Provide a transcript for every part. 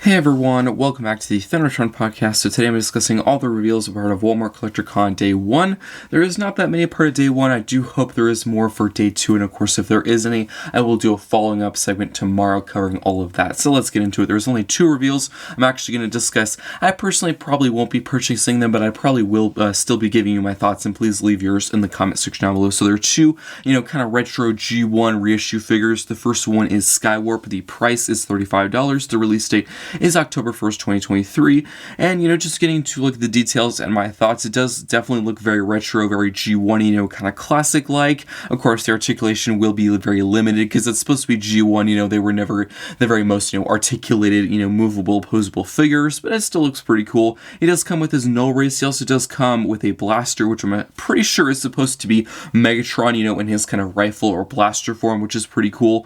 Hey everyone, welcome back to the Thundertron podcast. So today I'm discussing all the reveals of part of Walmart Collector Con Day 1. There is not that many part of Day 1. I do hope there is more for Day 2, and of course if there is any, I will do a following up segment tomorrow covering all of that. So let's get into it. There's only 2 reveals I'm actually going to discuss. I personally probably won't be purchasing them, but I probably will still be giving you my thoughts, and please leave yours in the comment section down below. So there are 2, kind of retro G1 reissue figures. The first one is Skywarp. The price is $35. The release date is October 1st, 2023, and just getting to look at the details and my thoughts, it does definitely look very retro, very G1, kind of classic like. Of course the articulation will be very limited because it's supposed to be G1, they were never the very most articulated, movable, posable figures, but it still looks pretty cool. He does come with his null race. He also does come with a blaster, which I'm pretty sure is supposed to be Megatron, in his kind of rifle or blaster form, which is pretty cool.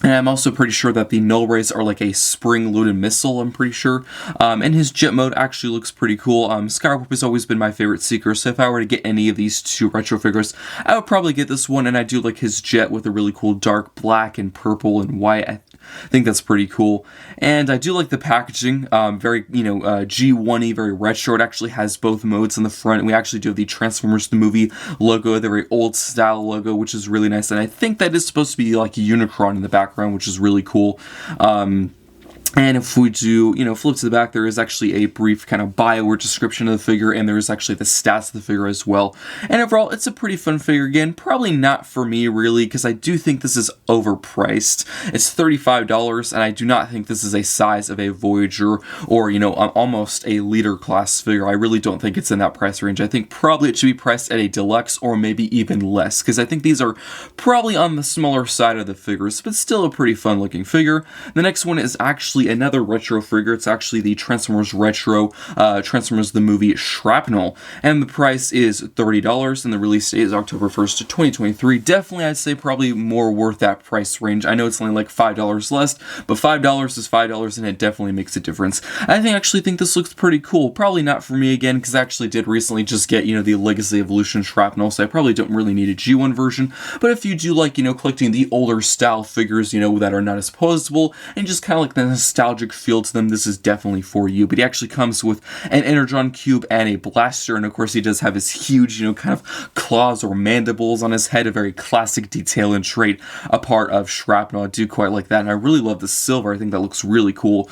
And I'm also pretty sure that the null rays are like a spring-loaded missile, I'm pretty sure. And his jet mode actually looks pretty cool. Skywarp has always been my favorite seeker, so if I were to get any of these 2 retro figures, I would probably get this one, and I do like his jet with a really cool dark black and purple and white. I think that's pretty cool. And I do like the packaging, very, G1-y, very retro. It actually has both modes on the front. We actually do have the Transformers the movie logo, the very old style logo, which is really nice. And I think that is supposed to be like a Unicron in the background, which is really cool. And if we do, flip to the back, there is actually a brief kind of bio or description of the figure, and there is actually the stats of the figure as well. And overall, it's a pretty fun figure. Again, probably not for me, really, because I do think this is overpriced. It's $35, and I do not think this is a size of a Voyager or, almost a leader class figure. I really don't think it's in that price range. I think probably it should be priced at a deluxe or maybe even less, because I think these are probably on the smaller side of the figures, but still a pretty fun looking figure. The next one is actually another retro figure. It's actually the Transformers retro Transformers the movie Shrapnel, and the price is $30, and the release date is October 1st, 2023. Definitely, I'd say probably more worth that price range. I know it's only like $5 less, but $5 is $5, and it definitely makes a difference. I actually think this looks pretty cool. Probably not for me again, because I actually did recently just get, the Legacy Evolution Shrapnel, so I probably don't really need a G1 version. But if you do like, collecting the older style figures, that are not as posable, and just kind of like the nostalgic feel to them, this is definitely for you. But he actually comes with an Energon cube and a blaster, and of course he does have his huge, kind of claws or mandibles on his head, a very classic detail and trait, a part of Shrapnel. I do quite like that, and I really love the silver. I think that looks really cool.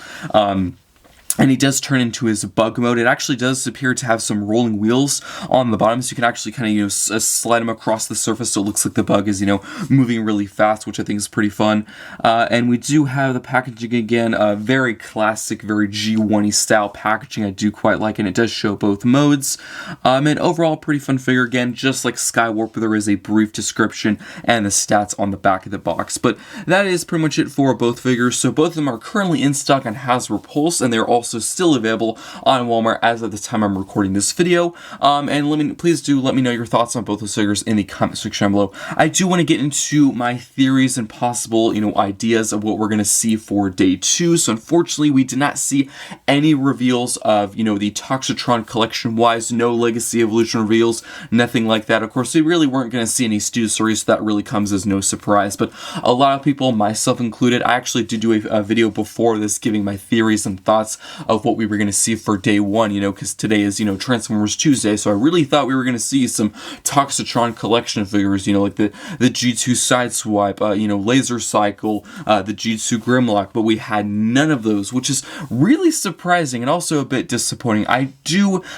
And he does turn into his bug mode. It actually does appear to have some rolling wheels on the bottom, so you can actually kind of, slide him across the surface so it looks like the bug is, moving really fast, which I think is pretty fun. And we do have the packaging again, very classic, very G1-y style packaging. I do quite like it, and it does show both modes. And overall, pretty fun figure. Again, just like Skywarp, there is a brief description and the stats on the back of the box. But that is pretty much it for both figures. So both of them are currently in stock on Hasbro Pulse, and they're also still available on Walmart as of the time I'm recording this video. And please do let me know your thoughts on both those figures in the comment section below. I do want to get into my theories and possible, ideas of what we're going to see for Day 2. So unfortunately, we did not see any reveals of, the Toxitron collection-wise, no Legacy Evolution reveals, nothing like that. Of course, we really weren't going to see any Stu stories, so that really comes as no surprise. But a lot of people, myself included, I actually did do a video before this giving my theories and thoughts of what we were going to see for Day 1, because today is, Transformers Tuesday, so I really thought we were going to see some Toxitron collection figures, like the G2 Sideswipe, Laser Cycle, the G2 Grimlock, but we had none of those, which is really surprising and also a bit disappointing. I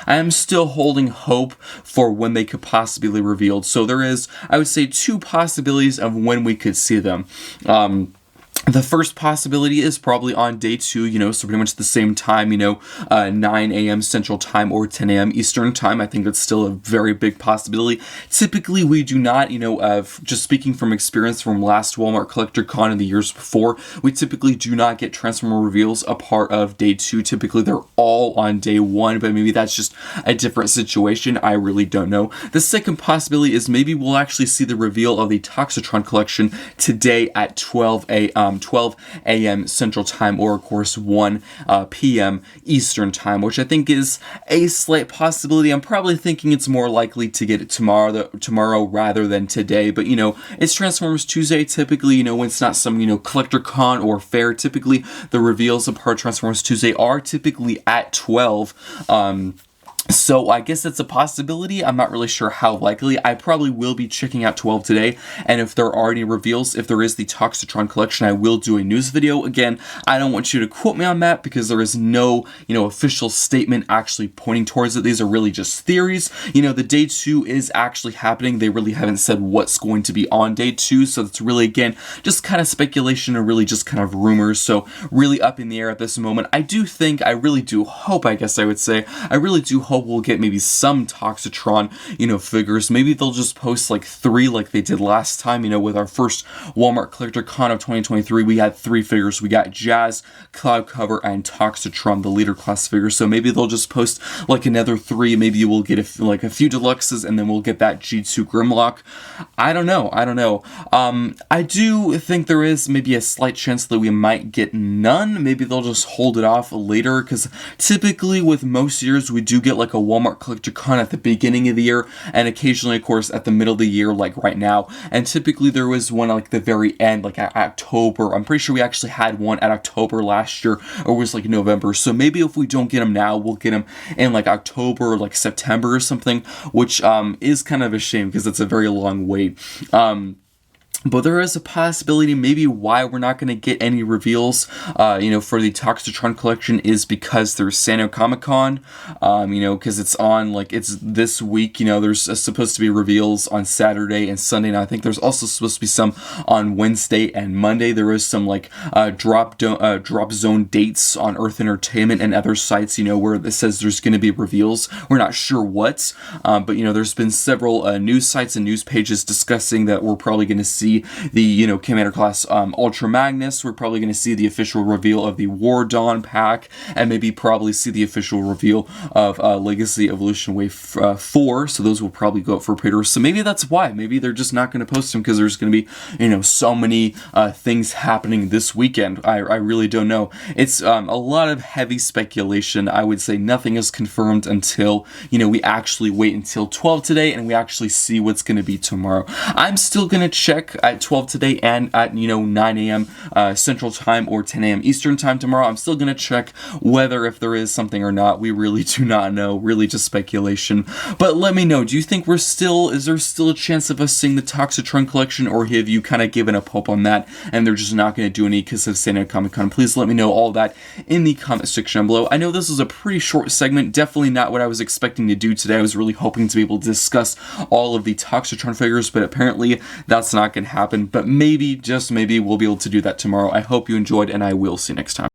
am still holding hope for when they could possibly be revealed, so there is, I would say, 2 possibilities of when we could see them. The first possibility is probably on Day 2, so pretty much the same time, 9 a.m. Central Time or 10 a.m. Eastern Time. I think that's still a very big possibility. Typically, we do not, just speaking from experience from last Walmart Collector Con and the years before, we typically do not get Transformer reveals a part of Day 2. Typically, they're all on Day 1, but maybe that's just a different situation. I really don't know. The second possibility is maybe we'll actually see the reveal of the Toxitron collection today at 12 12 a.m. Central Time, or of course 1 p.m. Eastern Time, which I think is a slight possibility. I'm probably thinking it's more likely to get it tomorrow rather than today, but it's Transformers Tuesday. Typically, when it's not some collector con or fair, typically the reveals of part of Transformers Tuesday are typically at 12. So I guess it's a possibility. I'm not really sure how likely. I probably will be checking out 12 today, and if there are any reveals, if there is the Toxitron collection, I will do a news video. Again, I don't want you to quote me on that because there is no, official statement actually pointing towards it. These are really just theories. The day 2 is actually happening. They really haven't said what's going to be on day 2, so it's really, again, just kind of speculation and really just kind of rumors. So really up in the air at this moment. I really do hope, I guess I would say, I really do hope we'll get maybe some Toxitron, figures. Maybe they'll just post like 3 like they did last time, with our first Walmart Collector Con of 2023. We had 3 figures. We got Jazz, Cloud Cover, and Toxitron, the leader class figure. So maybe they'll just post like another 3. Maybe we'll get a few deluxes, and then we'll get that G2 Grimlock. I don't know. I do think there is maybe a slight chance that we might get none. Maybe they'll just hold it off later, because typically with most years we do get like a Walmart Collector Con at the beginning of the year, and occasionally, of course, at the middle of the year, like right now. And typically there was one like the very end, like at October. I'm pretty sure we actually had one at October last year, or it was like November. So maybe if we don't get them now, we'll get them in like October or like September or something, which is kind of a shame because it's a very long wait. But there is a possibility maybe why we're not going to get any reveals, for the Toxitron collection is because there's San Diego Comic-Con, because it's on, it's this week, there's supposed to be reveals on Saturday and Sunday. Now, I think there's also supposed to be some on Wednesday and Monday. There is some, drop zone dates on Earth Entertainment and other sites, where it says there's going to be reveals. We're not sure what, but, there's been several news sites and news pages discussing that we're probably going to see the Commander Class Ultra Magnus. We're probably going to see the official reveal of the War Dawn pack, and maybe probably see the official reveal of Legacy Evolution Wave 4. So those will probably go up for pre-order. So maybe that's why. Maybe they're just not going to post them because there's going to be so many things happening this weekend. I really don't know. It's a lot of heavy speculation. I would say nothing is confirmed until we actually wait until 12 today and we actually see what's going to be tomorrow. I'm still going to check at 12 today and at 9 a.m. Central Time or 10 a.m. Eastern Time tomorrow. I'm still going to check whether if there is something or not. We really do not know. Really just speculation. But let me know. Do you think is there still a chance of us seeing the Toxitron collection, or have you kind of given up hope on that and they're just not going to do any because of San Diego Comic-Con? Please let me know all that in the comment section below. I know this was a pretty short segment. Definitely not what I was expecting to do today. I was really hoping to be able to discuss all of the Toxitron figures, but apparently that's not going to happen. But maybe, just maybe, we'll be able to do that tomorrow. I hope you enjoyed, and I will see you next time.